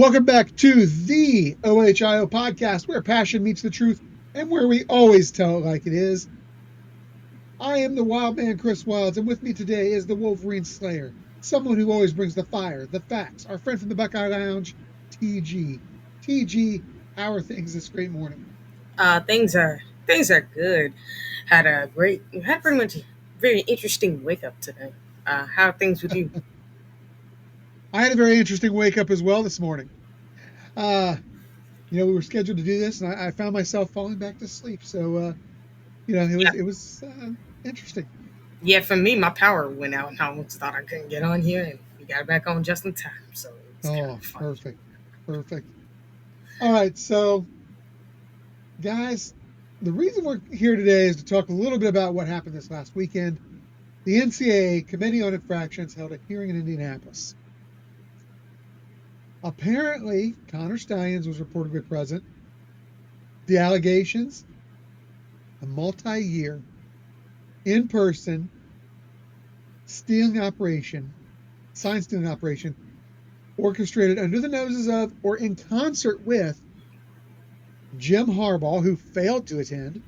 Welcome back to the OHIO podcast, where passion meets the truth and where we always tell it like it is. I am the wild man, Chris Wilds, and with me today is the Wolverine Slayer, someone who always brings the fire, the facts, our friend from the Buckeye Lounge, TG. TG, how are things this great morning? Things are good. Had pretty much a very interesting wake up today. How are things with you? I had a very interesting wake up as well this morning. Uh, we were scheduled to do this, and I found myself falling back to sleep. So, it was Yeah, it was interesting. yeah. For me, my power went out, and I almost thought I couldn't get on here, and we got it back on just in time. So it's kind Oh, of funny. perfect, perfect. All right, so guys, the reason we're here today is to talk a little bit about what happened this last weekend. The NCAA Committee on Infractions held a hearing in Indianapolis. Apparently, Connor Stallions was reportedly present. The allegations, a multi-year, in-person stealing operation, sign stealing operation, orchestrated under the noses of or in concert with Jim Harbaugh, who failed to attend,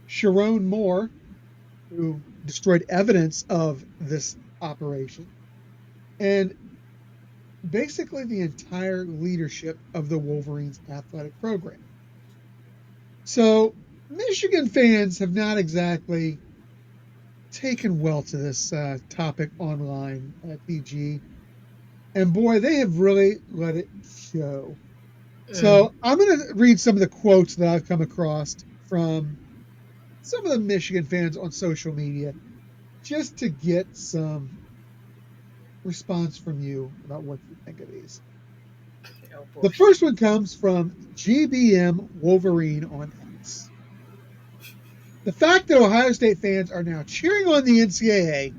Sharon Moore, who destroyed evidence of this operation, and basically the entire leadership of the Wolverines athletic program. So, Michigan fans have not exactly taken well to this topic online at PG. And boy, they have really let it show. Mm. So, I'm going to read some of the quotes that I've come across from some of the Michigan fans on social media just to get some response from you about what you think of these. Oh The boy. first one comes from GBM Wolverine on X. The fact that Ohio State fans are now cheering on the NCAA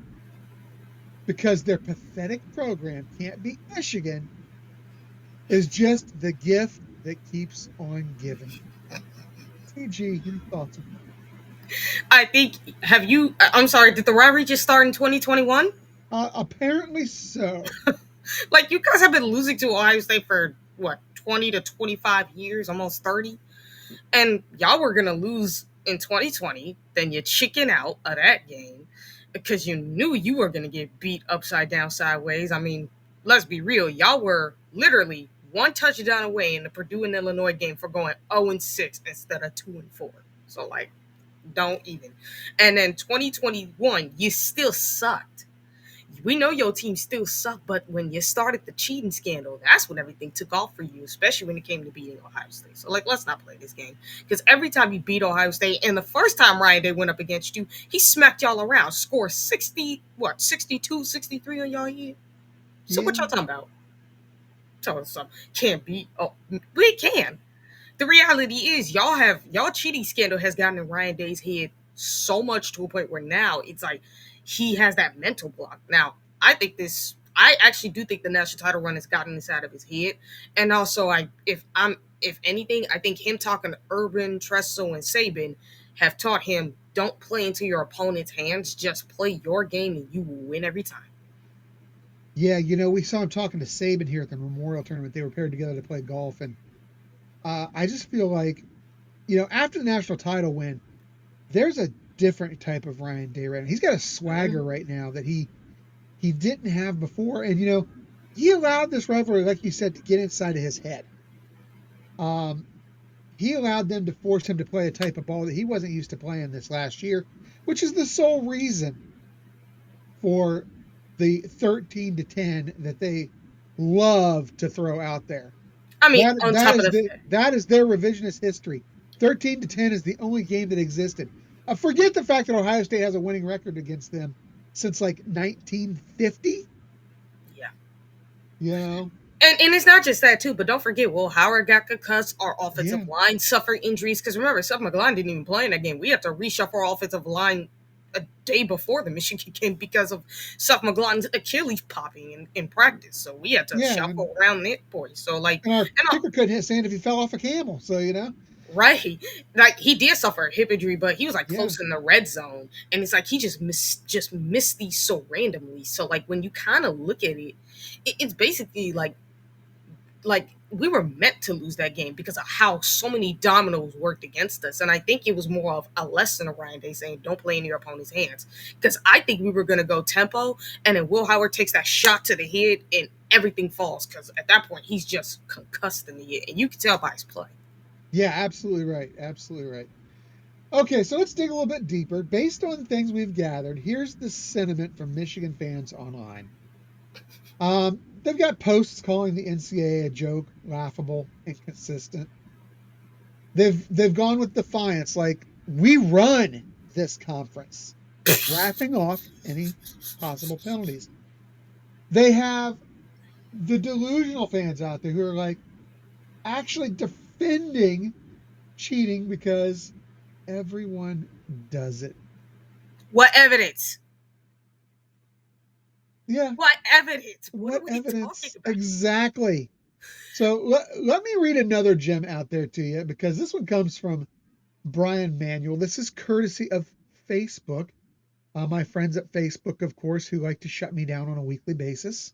because their pathetic program can't beat Michigan is just the gift that keeps on giving. TG, any thoughts on I think. Have you? I'm sorry. Did the rivalry just start in 2021? that? Apparently so. Like you guys have been losing to Ohio State for what 20 to 25 years, almost 30. And y'all were gonna lose in 2020, then you chicken out of that game because you knew you were gonna get beat upside down sideways. I mean, let's be real, y'all were literally one touchdown away in the Purdue and Illinois game for going 0-6 instead of 2-4. So like, don't even. And then 2021, you still sucked. We know your team still sucked, but when you started the cheating scandal, that's when everything took off for you, especially when it came to beating Ohio State. So, like, let's not play this game. Because every time you beat Ohio State, and the first time Ryan Day went up against you, he smacked y'all around, scored 60, what, 62, 63 on y'all year? So, what Yeah. y'all talking about? Tell us something. Can't beat. Oh, we can. The reality is, y'all cheating scandal has gotten in Ryan Day's head so much to a point where now it's like he has that mental block. Now, I actually do think the national title run has gotten this out of his head, and also if anything, I think him talking to Urban, Tressel, and Saban have taught him don't play into your opponent's hands, just play your game and you will win every time. Yeah, we saw him talking to Saban here at the Memorial Tournament. They were paired together to play golf. And I just feel like, after the national title win, there's a different type of Ryan Day right now. He's got a swagger Mm. right now that he didn't have before. And he allowed this rivalry, like you said, to get inside of his head. Um, he allowed them to force him to play a type of ball that he wasn't used to playing this last year, which is the sole reason for the 13-10 that they love to throw out there. I mean, That on that top of is the the fact, that is their revisionist history. 13-10 is the only game that existed. Forget the fact that Ohio State has a winning record against them since like 1950. yeah. You know, And it's not just that too, but don't forget, Will Howard got concussed. Our yeah, offensive line suffered injuries because remember, Seth McGlone didn't even play in that game. We had to reshuffle our offensive line a day before the Michigan game because of Seth McGlone's Achilles popping in practice. So we had to yeah, shuffle around it, boy. So like, and our and kicker couldn't hit sand if he fell off a camel. So right, like he did suffer a hip injury, but he was like yeah, close in the red zone, and it's like he just missed these so randomly. So like when you kind of look at it, it's basically like like we were meant to lose that game because of how so many dominoes worked against us. And I think it was more of a lesson of Ryan Day saying, don't play in your opponent's hands. Because I think we were going to go tempo, and then Will Howard takes that shot to the head, and everything falls. Because at that point, he's just concussed in the head, and you can tell by his play. Yeah, absolutely right. Absolutely right. Okay, so let's dig a little bit deeper. Based on things we've gathered, here's the sentiment from Michigan fans online. They've got posts calling the NCAA a joke, laughable, inconsistent. They've gone with defiance, like we run this conference, wrapping off any possible penalties. They have the delusional fans out there who are like actually defending cheating because everyone does it. What evidence? Yeah, What evidence? What what are we talking evidence? about? Exactly. So let me read another gem out there to you because this one comes from Brian Manuel. This is courtesy of Facebook. My friends at Facebook, of course, who like to shut me down on a weekly basis.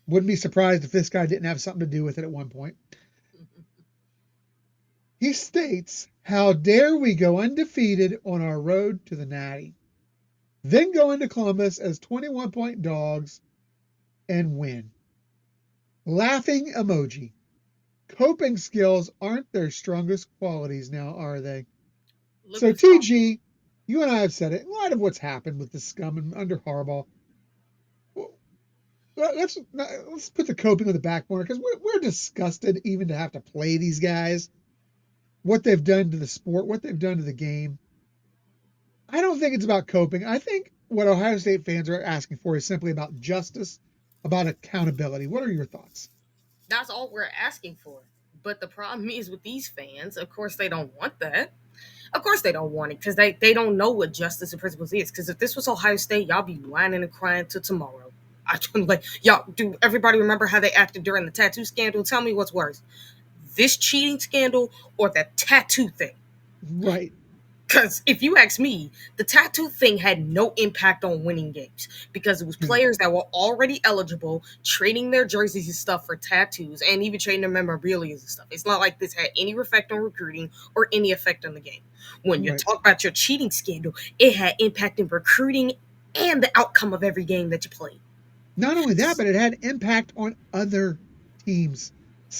Wouldn't be surprised if this guy didn't have something to do with it at one point. He states, how dare we go undefeated on our road to the Natty, then go into Columbus as 21-point dogs and win. Laughing emoji. Coping skills aren't their strongest qualities now, are they? Look So, who's talking. TG, you and I have said it. In light of what's happened with the scum and under Harbaugh, let's put the coping on the back burner because we're disgusted even to have to play these guys. What they've done to the sport, what they've done to the game. I don't think it's about coping. I think what Ohio State fans are asking for is simply about justice, about accountability. What are your thoughts? That's all we're asking for. But the problem is with these fans, of course, they don't want that. Of course, they don't want it because they don't know what justice and principles is. Because if this was Ohio State, y'all be whining and crying till tomorrow. I like y'all. Do everybody remember how they acted during the tattoo scandal? Tell me what's worse, this cheating scandal or the tattoo thing? Right. Because if you ask me, the tattoo thing had no impact on winning games because it was No. players that were already eligible, trading their jerseys and stuff for tattoos and even trading their memorabilia and stuff. It's not like this had any effect on recruiting or any effect on the game. When you Right. talk about your cheating scandal, it had impact in recruiting and the outcome of every game that you played. Not only that, but it had impact on other teams,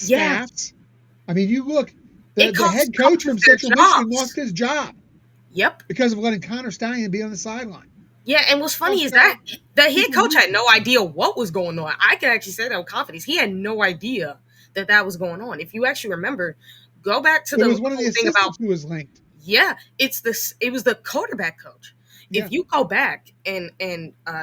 Yeah, staffs. I mean, you look, it the cost head coach coaches from their Central Michigan lost jobs. his job Yep. because of letting Connor Stallion be on the sideline. Yeah, and what's funny Cost is that the head people coach had years. no idea what was going on. I can actually say that with confidence. He had no idea that that was going on. If you actually remember, go back to It the was one of the whole thing about, assistants who was linked. yeah, it's this. It was the quarterback coach. Yeah. If you go back and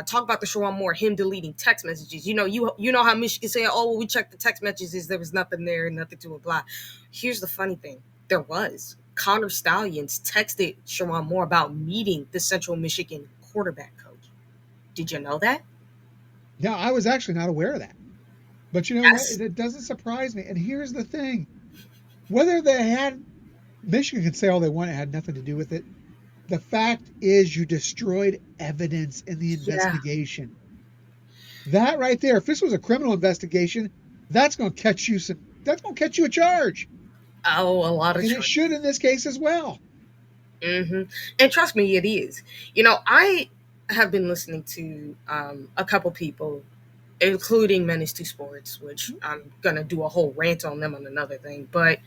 talk about the Shawan Moore, him deleting text messages, you know how Michigan said, "Oh, well, we checked the text messages, there was nothing there, nothing to reply." Here's the funny thing: there was. Connor Stallions texted Shawan Moore about meeting the Central Michigan quarterback coach. Did you know that? No, I was actually not aware of that. But you know what? Yes. It doesn't surprise me. And here's the thing, whether they had, Michigan can say all they want, it had nothing to do with it. The fact is, you destroyed evidence in the Yeah. investigation. That right there, if this was a criminal investigation, that's going to catch you some. That's going to catch you a charge, Oh, a lot of and it charges. should in this case as well. And trust me, it is. I have been listening to a couple people, including Menace to Sports, which I'm gonna do a whole rant on them on another thing. But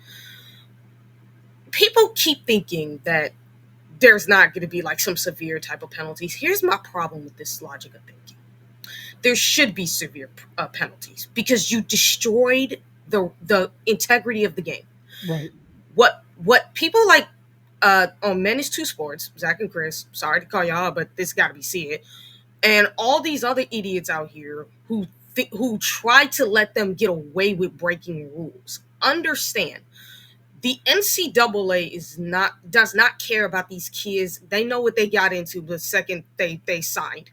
people keep thinking that there's not going to be like some severe type of penalties. Here's my problem with this logic of thinking: there should be severe penalties because you destroyed the integrity of the game. Right. What people like on Menace to Sports, Zach and Chris, sorry to call y'all, but this got to be said, and all these other idiots out here who try to let them get away with breaking rules. Understand, the NCAA does not care about these kids. They know what they got into the second they signed.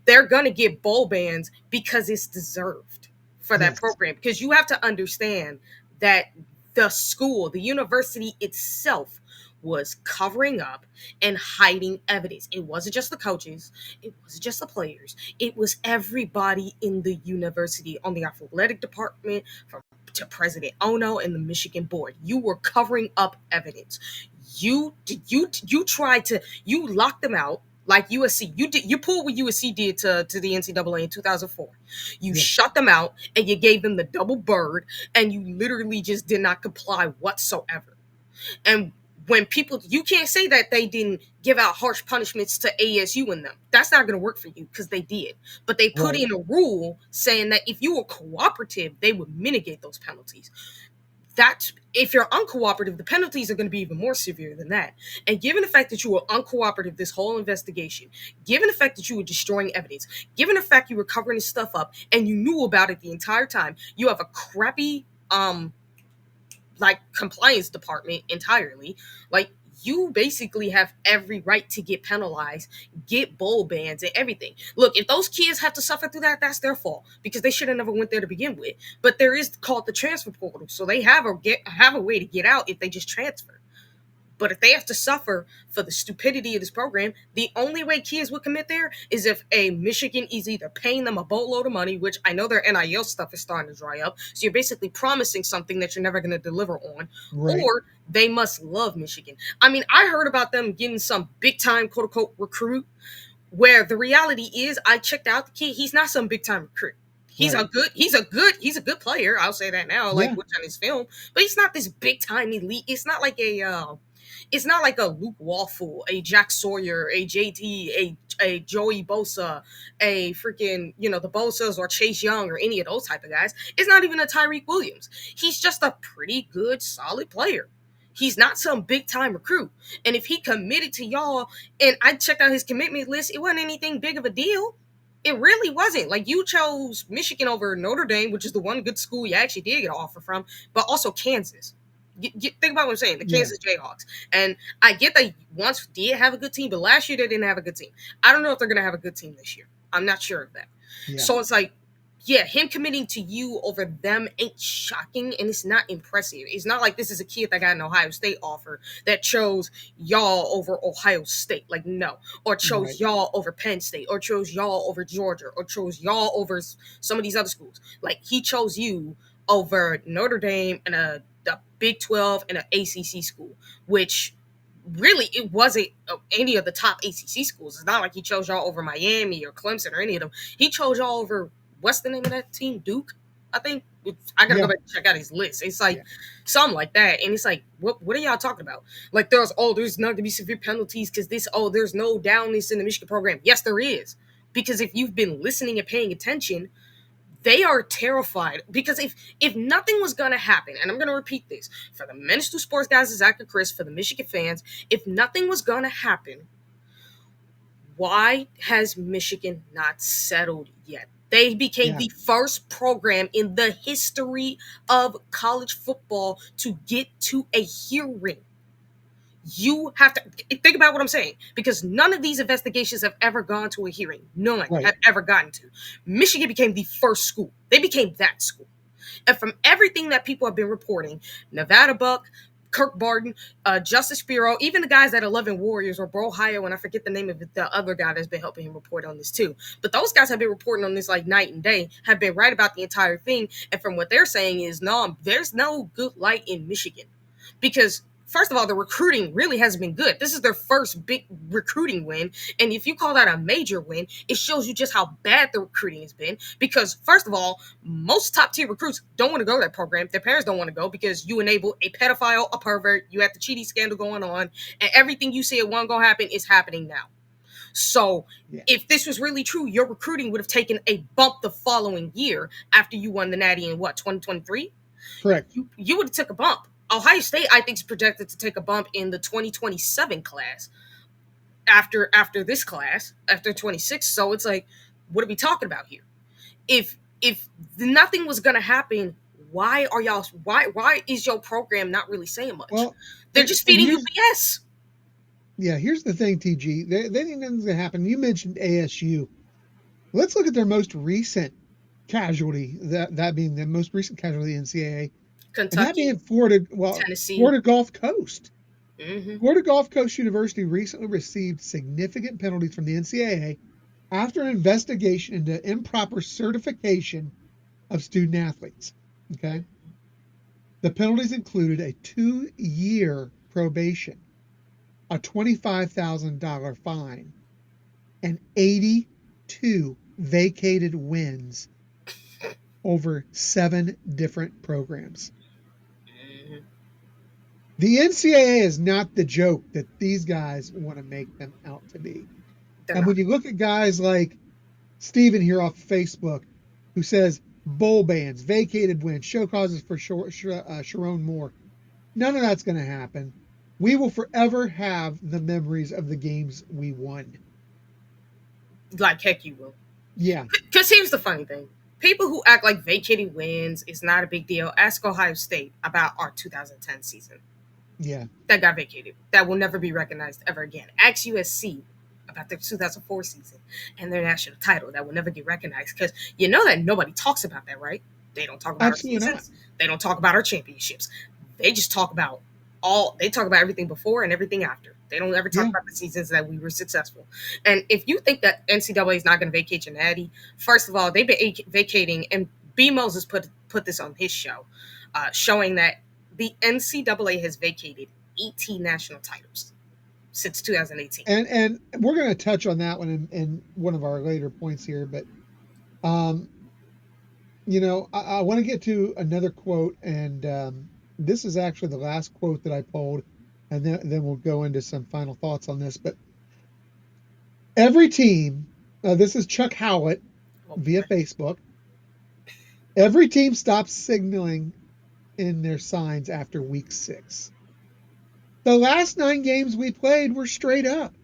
They're gonna get bowl bans because it's deserved for that Yes. program. Because you have to understand that the school, the university itself, was covering up and hiding evidence. It wasn't just the coaches, it wasn't just the players, it was everybody in the university, on the athletic department, from to President Ono and the Michigan board. You were covering up evidence. You tried to you locked them out like USC. You pulled what USC did to the NCAA in 2004. You Yes. shut them out and you gave them the double bird, and you literally just did not comply whatsoever. And when people, you can't say that they didn't give out harsh punishments to ASU in them. That's not going to work for you because they did. But they put Right. in a rule saying that if you were cooperative, they would mitigate those penalties. That's if you're uncooperative, the penalties are going to be even more severe than that. And given the fact that you were uncooperative this whole investigation, given the fact that you were destroying evidence, given the fact you were covering this stuff up and you knew about it the entire time, you have a crappy like compliance department entirely. Like, you basically have every right to get penalized, get bowl bans and everything. Look, if those kids have to suffer through that, that's their fault because they should have never went there to begin with. But there is called the transfer portal, so they have a way to get out if they just transfer. But if they have to suffer for the stupidity of this program, the only way kids would commit there is if a Michigan is either paying them a boatload of money, which I know their NIL stuff is starting to dry up. So you're basically promising something that you're never going to deliver on, Right. or they must love Michigan. I mean, I heard about them getting some big time quote unquote recruit, where the reality is I checked out the kid. He's not some big time recruit. He's Right. a good player. I'll say that now, like Yeah. which on his film, but he's not this big time elite. It's not like a Luke Waffle, a Jack Sawyer, a JT, a Joey Bosa, a freaking, the Bosas or Chase Young or any of those type of guys. It's not even a Tyreek Williams. He's just a pretty good, solid player. He's not some big time recruit. And if he committed to y'all, and I checked out his commitment list, it wasn't anything big of a deal. It really wasn't. Like, you chose Michigan over Notre Dame, which is the one good school you actually did get an offer from, but also Kansas. Think about what I'm saying, the Yeah. Kansas Jayhawks. And I get they once did have a good team, but last year they didn't have a good team. I don't know if they're going to have a good team this year. I'm not sure of that. Yeah. So it's like, yeah, him committing to you over them ain't shocking, and it's not impressive. It's not like this is a kid that got an Ohio State offer that chose y'all over Ohio State. Like, no. Or chose Right. y'all over Penn State, or chose y'all over Georgia, or chose y'all over some of these other schools. Like, he chose you over Notre Dame and a Big 12 and an ACC school, which really it wasn't any of the top ACC schools. It's not like he chose y'all over Miami or Clemson or any of them. He chose y'all over, what's the name of that team? Duke, I think. I gotta Yeah. go back and check out his list. It's like Yeah. something like that, and it's like, what are y'all talking about? Like, there's not gonna be severe penalties because there's no downness in the Michigan program. Yes, there is, because if you've been listening and paying attention, they are terrified because if nothing was gonna happen, and I'm gonna repeat this for the Minister Sports guys, Zach and Chris, for the Michigan fans, if nothing was gonna happen, why has Michigan not settled yet? They became Yeah. the first program in the history of college football to get to a hearing. You have to think about what I'm saying, because none of these investigations have ever gone to a hearing. None Right. have ever gotten to. Michigan became the first school. They became that school. And from everything that people have been reporting, Nevada Buck, Kirk Barton, Justice Spiro, even the guys at 11 Warriors or Bro Ohio, and I forget the name of the other guy that's been helping him report on this too. But those guys have been reporting on this like night and day, have been right about the entire thing. And from what they're saying is, no, there's no good light in Michigan. Because first of all, the recruiting really hasn't been good. This is their first big recruiting win. And if you call that a major win, it shows you just how bad the recruiting has been. Because first of all, most top tier recruits don't want to go to that program. Their parents don't want to go because you enable a pedophile, a pervert, you have the cheating scandal going on, and everything you said wasn't going to happen is happening now. So Yeah. if this was really true, your recruiting would have taken a bump the following year after you won the Natty in what, 2023? Correct. You would have took a bump. Ohio State, I think, is projected to take a bump in the 2027 class after this class, after 26. So it's like, what are we talking about here? If nothing was gonna happen, why is your program not really saying much? Well, They're just and feeding you here's BS. yeah. Here's the thing, TG. They think nothing's gonna happen. You mentioned ASU. Let's look at their most recent casualty. That being the most recent casualty in NCAA, and that Kentucky, being Florida. Well, Tennessee. Florida Gulf Coast. Mm-hmm. Florida Gulf Coast University recently received significant penalties from the NCAA after an investigation into improper certification of student athletes. Okay. The penalties included a 2-year probation, a $25,000 fine, and 82 vacated wins over 7 different programs. Mhm. The NCAA is not the joke that these guys want to make them out to be. They're And when not. you look at guys like Steven here off Facebook, who says bowl bans, vacated wins, show causes for Sharon Moore, none of that's going to happen. We will forever have the memories of the games we won. Like heck, you will. Yeah, Because here's the funny thing: people who act like vacating wins is not a big deal. Ask Ohio State about our 2010 season yeah, that got vacated. That will never be recognized ever again. Ask USC about their 2004 season and their national title that will never get recognized because you know that nobody talks about that, right? They don't talk about our absolutely not. seasons. They don't talk about our championships. They just talk about all. They talk about everything before and everything after. They don't ever talk Yeah, about the seasons that we were successful. And if you think that NCAA is not going to vacate your natty, first of all, they've been vacating, and B Moses put this on his show, showing that the NCAA has vacated 18 national titles since 2018. and we're going to touch on that one in one of our later points here, but um, I want to get to another quote, and this is actually the last quote that I pulled, and then we'll go into some final thoughts on this. But every team, this is Chuck Howlett Oh via boy. Facebook. Every team stops signaling in their signs after week 6. The last 9 games we played were straight up.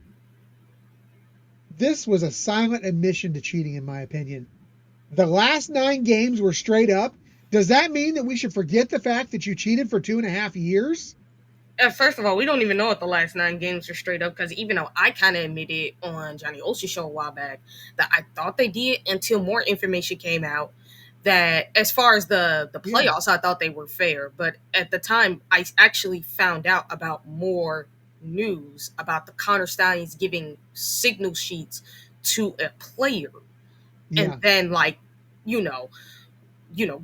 This was a silent admission to cheating, in my opinion. The last 9 games were straight up. Does that mean that we should forget the fact that you cheated for 2.5 years? First of all, we don't even know what the last 9 games are straight up because even though I kind of admitted on Johnny Ocean's show a while back that I thought they did until more information came out that as far as the Yeah, playoffs, I thought they were fair. But at the time, I actually found out about more news about the Connor Stallions giving signal sheets to a player and yeah, then like, you know,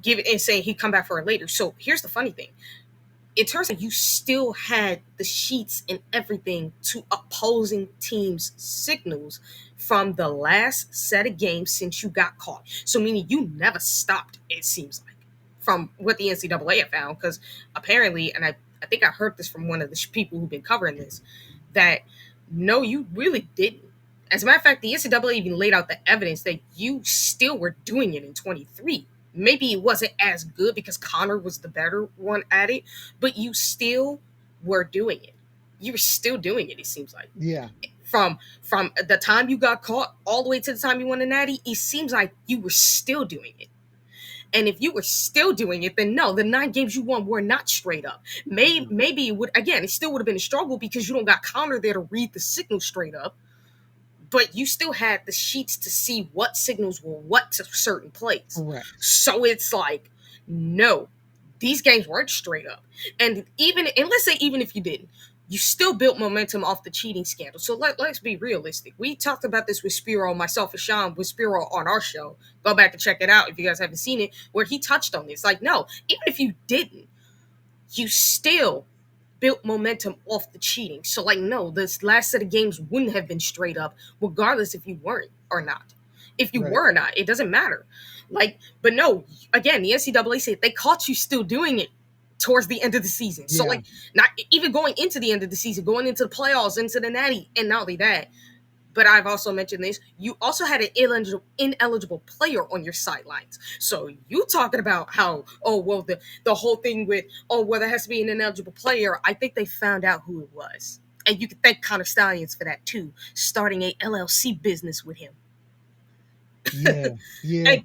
give it and saying he'd come back for it later. So here's the funny thing: it turns out you still had the sheets and everything to opposing teams' signals from the last set of games since you got caught. So meaning you never stopped, it seems like, from what the NCAA have found. Because apparently, and I think I heard this from one of the people who've been covering this, that no, you really didn't. As a matter of fact, the NCAA even laid out the evidence that you still were doing it in 23. Maybe it wasn't as good because Connor was the better one at it, but you still were doing it. You were still doing it, it seems like. yeah, From the time you got caught all the way to the time you won the natty, it seems like you were still doing it. And if you were still doing it, then no, the 9 games you won were not straight up. Maybe it would, again, it still would have been a struggle because you don't got Connor there to read the signal straight up, but you still had the sheets to see what signals were what to certain plays. correct. So it's like, no, these games weren't straight up. And let's say even if you didn't, you still built momentum off the cheating scandal. So let's be realistic. We talked about this with Spiro, myself and Sean, with Spiro on our show. Go back and check it out if you guys haven't seen it, where he touched on this. Like, no, even if you didn't, you still built momentum off the cheating. So, like, no, this last set of games wouldn't have been straight up, regardless if you weren't or not. If you Right. were or not, it doesn't matter. Like, but no, again, the NCAA said they caught you still doing it towards the end of the season. So, Yeah, like, not even going into the end of the season, going into the playoffs, into the natty, and not only that, but I've also mentioned this. You also had an ineligible player on your sidelines. So you talking about how, oh well, the whole thing with, oh well, there has to be an ineligible player. I think they found out who it was, and you can thank Connor Stallions for that too, starting a LLC business with him. yeah, yeah. And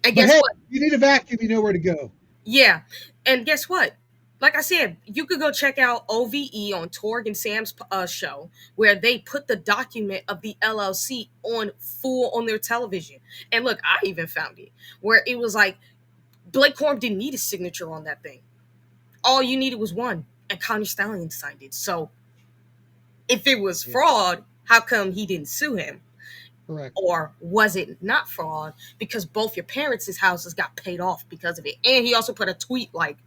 and But guess hey, what? you need a vacuum, you know where to go. Yeah, and guess what? Like I said, you could go check out OVE on Torg and Sam's show, where they put the document of the LLC on full on their television. And look, I even found it where it was like Blake Corum didn't need a signature on that thing. All you needed was one, and Connie Stallion signed it. So if it was Yeah, fraud, how come he didn't sue him? correct. Or was it not fraud because both your parents' houses got paid off because of it? And he also put a tweet like,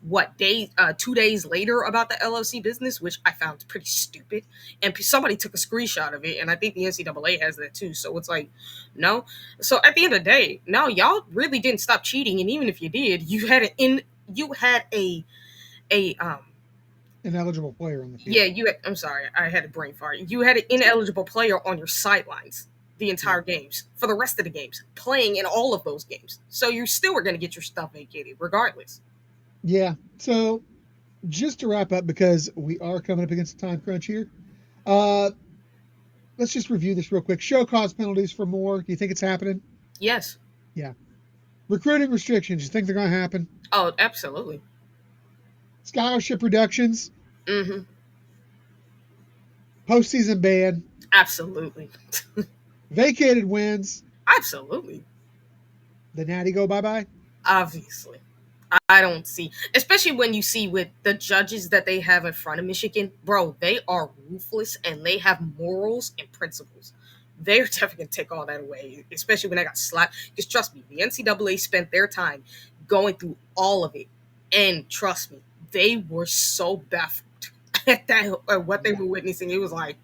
2 days later about the LLC business, which I found pretty stupid. And somebody took a screenshot of it, and I think the NCAA has that too. So it's like, no. So at the end of the day, no, y'all really didn't stop cheating, and even if you did, you had a Ineligible player on the yeah, field. I'm sorry, I had a brain fart. You had an ineligible player on your sidelines the entire games for the rest of the games, playing in all of those games. So you still were going to get your stuff vacated regardless. Yeah. So just to wrap up, because we are coming up against a time crunch here, uh, let's just review this real quick. Show cause penalties for more. Do you think it's happening? Yes. Yeah. Recruiting restrictions. You think they're going to happen? Oh, absolutely. Scholarship reductions. Mm-hmm. Postseason ban. Absolutely. Vacated wins. Absolutely. The Natty go bye bye. Obviously. I don't see, especially when you see with the judges that they have in front of Michigan, bro, they are ruthless and they have morals and principles. They're definitely going to take all that away, especially when they got slapped. Because trust me, the NCAA spent their time going through all of it. And trust me, they were so baffled at what they Yeah. were witnessing. It was like,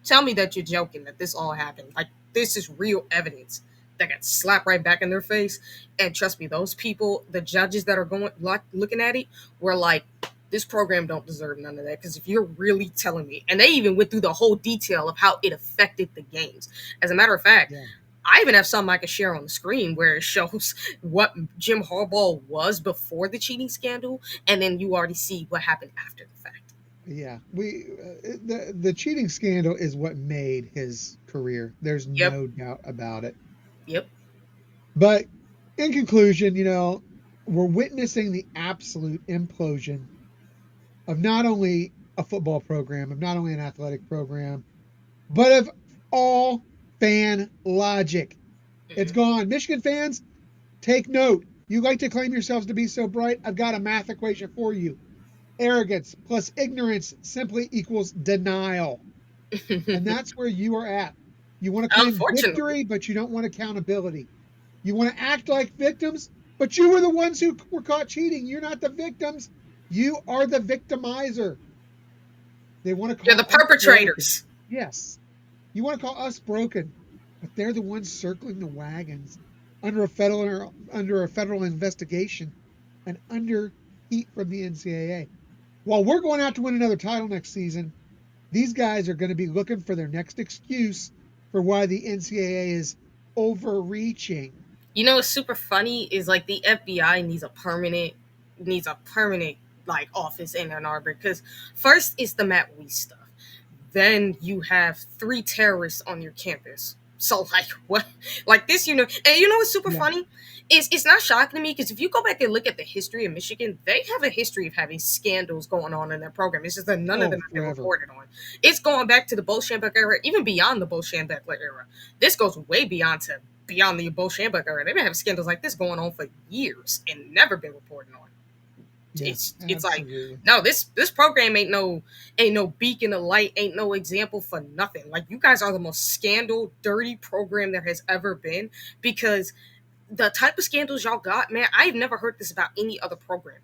tell me that you're joking, that this all happened. Like, this is real evidence that got slapped right back in their face. And trust me, those people, the judges that are going like looking at it, were like, this program don't deserve none of that. Because if you're really telling me, and they even went through the whole detail of how it affected the games. As a matter of fact, Yeah. I even have something I can share on the screen where it shows what Jim Harbaugh was before the cheating scandal, and then you already see what happened after the fact. Yeah. The cheating scandal is what made his career. There's Yep. no doubt about it. Yep. But in conclusion, we're witnessing the absolute implosion of not only a football program, of not only an athletic program, but of all fan logic. It's Mhm. gone. Michigan fans, take note. You like to claim yourselves to be so bright? I've got a math equation for you. Arrogance plus ignorance simply equals denial. And that's where you are at. You want to claim Unfortunately. victory, but you don't want accountability. You want to act like victims, but you were the ones who were caught cheating. You're not the victims. You are the victimizer. They want to You're the call us broken. perpetrators. Yes. You want to call us broken, but they're the ones circling the wagons under a federal investigation and under heat from the NCAA. While we're going out to win another title next season, these guys are going to be looking for their next excuse for why the NCAA is overreaching. You know what's super funny is like the FBI needs a permanent like office in Ann Arbor because first it's the Matt Weiss stuff. Then you have 3 terrorists on your campus. So like what like this, and you know what's super Yeah. funny? It's not shocking to me because if you go back and look at the history of Michigan, they have a history of having scandals going on in their program. It's just that none of Oh, them have been forever. reported on. It's going back to the Bolshevik era, even beyond the Bolshevik era. This goes way beyond the Bolshevik era. They've been having scandals like this going on for years and never been reported on. Yeah, It's like absolutely. no, this program ain't no beacon of light, ain't no example for nothing. Like you guys are the most scandal dirty program there has ever been because the type of scandals y'all got, man, I've never heard this about any other program.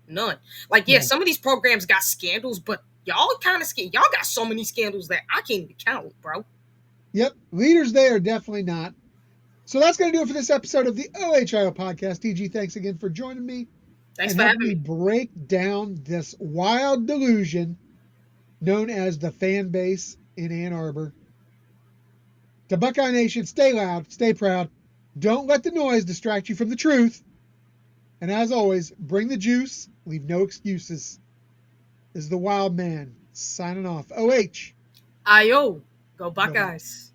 None. Like yeah, Yeah. some of these programs got scandals, but y'all kind of y'all got so many scandals that I can't even count, bro. Yep. Leaders they are definitely not. So that's going to do it for this episode of the OHIO podcast. TG, thanks again for joining me Thanks and for helping having me me. break down this wild delusion known as the fan base in Ann Arbor. To Buckeye Nation, stay loud, stay proud. Don't let the noise distract you from the truth. And as always, bring the juice, leave no excuses. This is the wild man signing off. OH. Io, go Go Bucks. Buckeyes.